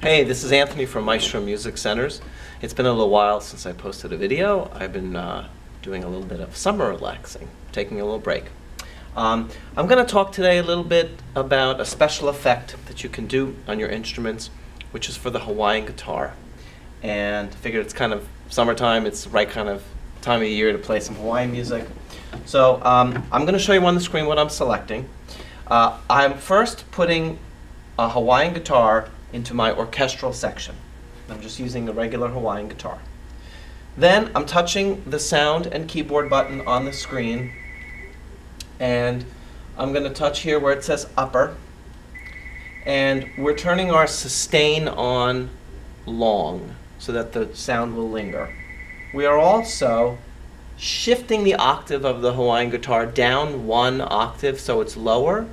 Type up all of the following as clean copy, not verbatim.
Hey, this is Anthony from Maestro Music Centers. It's been a little while since I posted a video. I've been doing a little bit of summer relaxing, taking a little break. I'm going to talk today a little bit about a special effect that you can do on your instruments, which is for the Hawaiian guitar. And I figured it's kind of summertime, it's the right kind of time of year to play some Hawaiian music. So I'm going to show you on the screen what I'm selecting. I'm first putting a Hawaiian guitar into my orchestral section. I'm just using a regular Hawaiian guitar. Then I'm touching the sound and keyboard button on the screen, and I'm going to touch here where it says upper, and we're turning our sustain on long so that the sound will linger. We are also shifting the octave of the Hawaiian guitar down one octave so it's lower.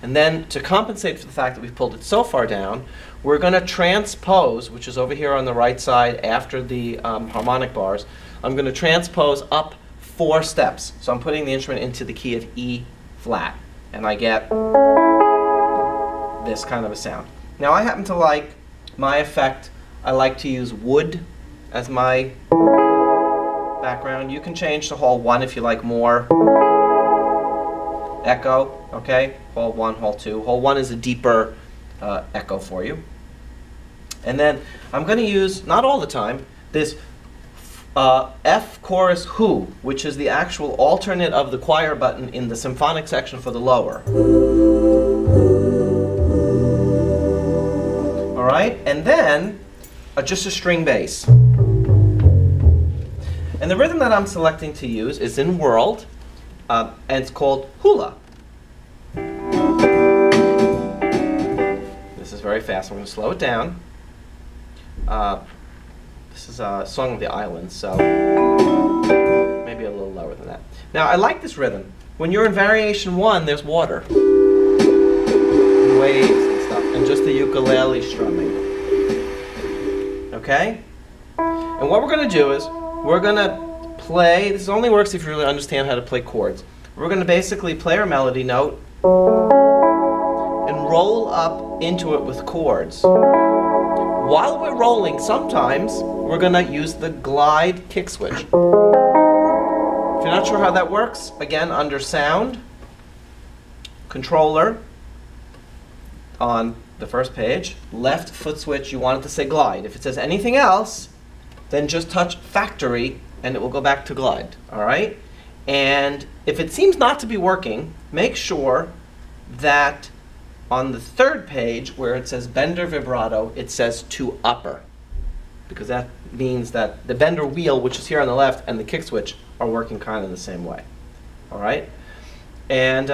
And then to compensate for the fact that we've pulled it so far down, we're going to transpose, which is over here on the right side after the harmonic bars. I'm going to transpose up 4 steps. So I'm putting the instrument into the key of E flat, and I get this kind of a sound. Now I happen to like my effect. I like to use wood as my background. You can change to hall 1 if you like more echo, okay? Hall 1, hall 2. Hall 1 is a deeper echo for you. And then I'm going to use, not all the time, this F chorus who, which is the actual alternate of the choir button in the symphonic section for the lower. All right? And then just a string bass. And the rhythm that I'm selecting to use is in world, and it's called hula. This is very fast. I'm going to slow it down. This is a song of the islands, so maybe a little lower than that. Now, I like this rhythm. When you're in variation 1, there's water, waves and stuff, and just the ukulele strumming. Okay? And what we're going to do is we're going to play. This only works if you really understand how to play chords. We're going to basically play our melody note and roll up into it with chords. While we're rolling, sometimes we're going to use the glide kick switch. If you're not sure how that works, again, under sound, controller, on the first page, left foot switch, you want it to say glide. If it says anything else, then just touch factory and it will go back to glide. All right? And if it seems not to be working, make sure that on the 3rd page where it says bender vibrato, it says to upper, because that means that the bender wheel, which is here on the left, and the kick switch are working kind of the same way. All right? And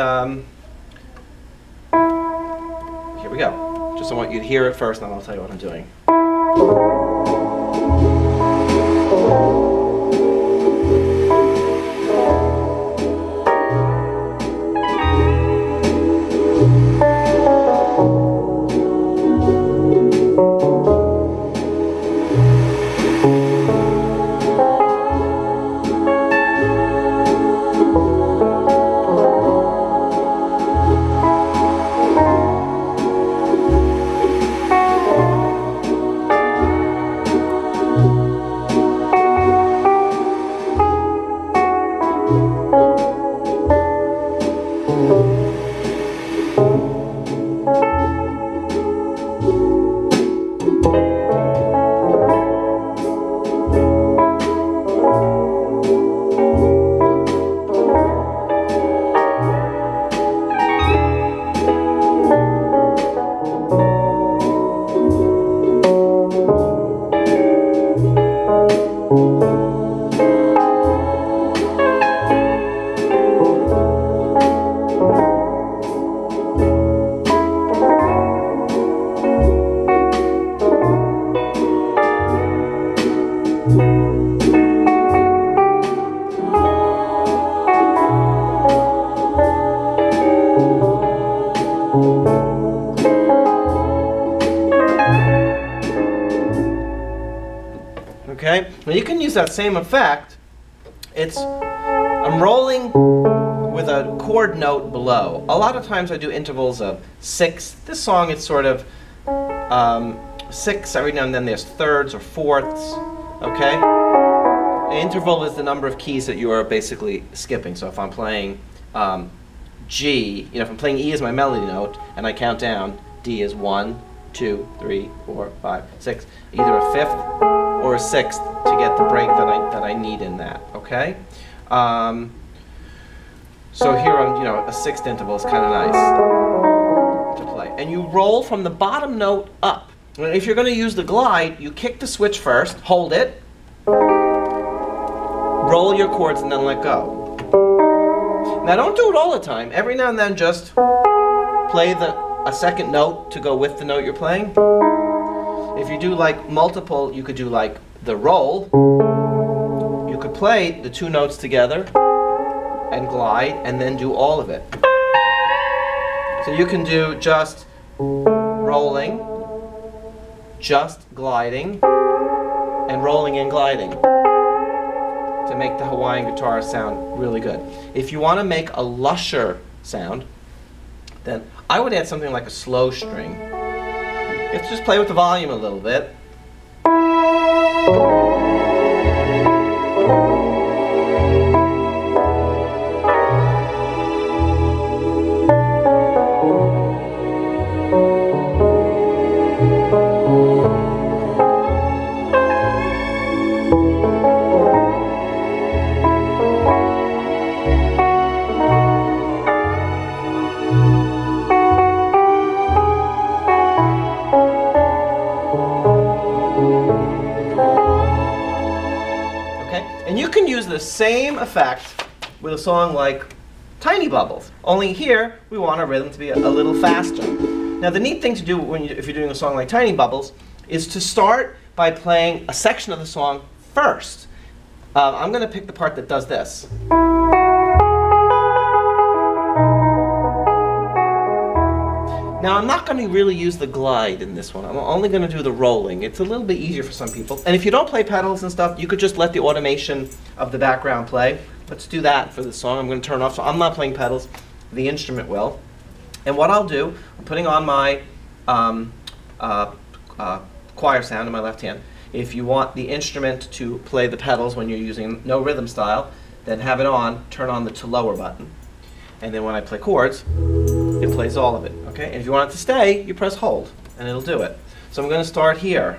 here we go. Just I want you to hear it first, and then I'll tell you what I'm doing. Okay? Now you can use that same effect. I'm rolling with a chord note below. A lot of times I do intervals of 6. This song it's sort of sixths. Every now and then there's thirds or fourths. Okay? An interval is the number of keys that you are basically skipping. So if I'm playing G, if I'm playing E as my melody note and I count down, D is 1, 2, 3, 4, 5, 6, either a fifth or a sixth to get the break that I need in that. Okay? So here on a sixth interval is kind of nice to play. And you roll from the bottom note up. If you're going to use the glide, you kick the switch first, hold it, roll your chords, and then let go. Now don't do it all the time. Every now and then just play a second note to go with the note you're playing. If you do like multiple, you could do like the roll. You could play the two notes together and glide and then do all of it. So you can do just rolling, just gliding, and rolling and gliding to make the Hawaiian guitar sound really good. If you want to make a lusher sound, then I would add something like a slow string. You have to just play with the volume a little bit. And you can use the same effect with a song like Tiny Bubbles, only here we want our rhythm to be a little faster. Now the neat thing to do if you're doing a song like Tiny Bubbles is to start by playing a section of the song first. I'm going to pick the part that does this. Now I'm not going to really use the glide in this one. I'm only going to do the rolling. It's a little bit easier for some people. And if you don't play pedals and stuff, you could just let the automation of the background play. Let's do that for the song. I'm going to turn off. So I'm not playing pedals. The instrument will. And what I'll do, I'm putting on my choir sound in my left hand. If you want the instrument to play the pedals when you're using no rhythm style, then have it on, turn on the to lower button. And then when I play chords, it plays all of it. Okay? And if you want it to stay, you press hold, and it'll do it. So I'm going to start here.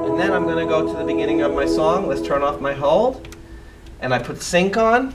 And then I'm going to go to the beginning of my song. Let's turn off my hold. And I put sync on.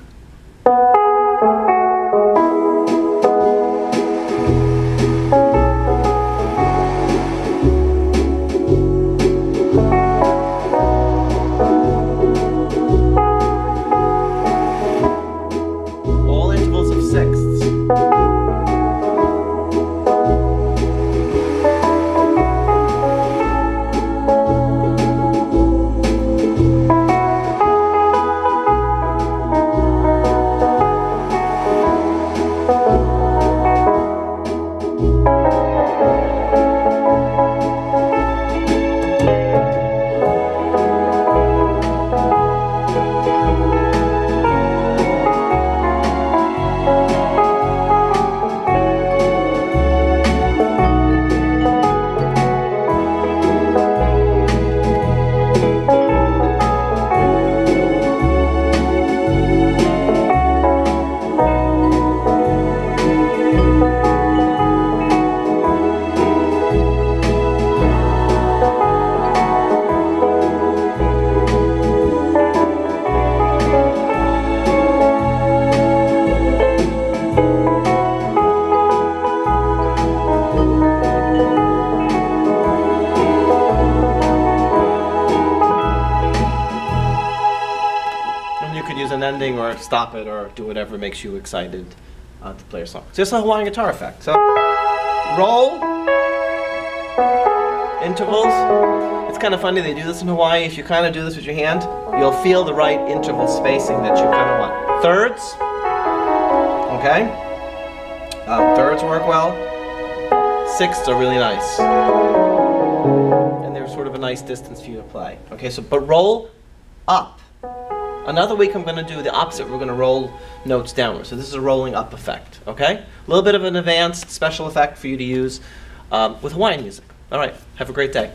Ending or stop it or do whatever makes you excited to play a song. So it's a Hawaiian guitar effect. So roll, intervals. It's kind of funny they do this in Hawaii. If you kind of do this with your hand, you'll feel the right interval spacing that you kind of want. Thirds, okay? Thirds work well. Sixths are really nice. And they're sort of a nice distance for you to play. Okay, so but roll up. Another week I'm going to do the opposite. We're going to roll notes downward. So this is a rolling up effect, okay? A little bit of an advanced special effect for you to use with Hawaiian music. All right, have a great day.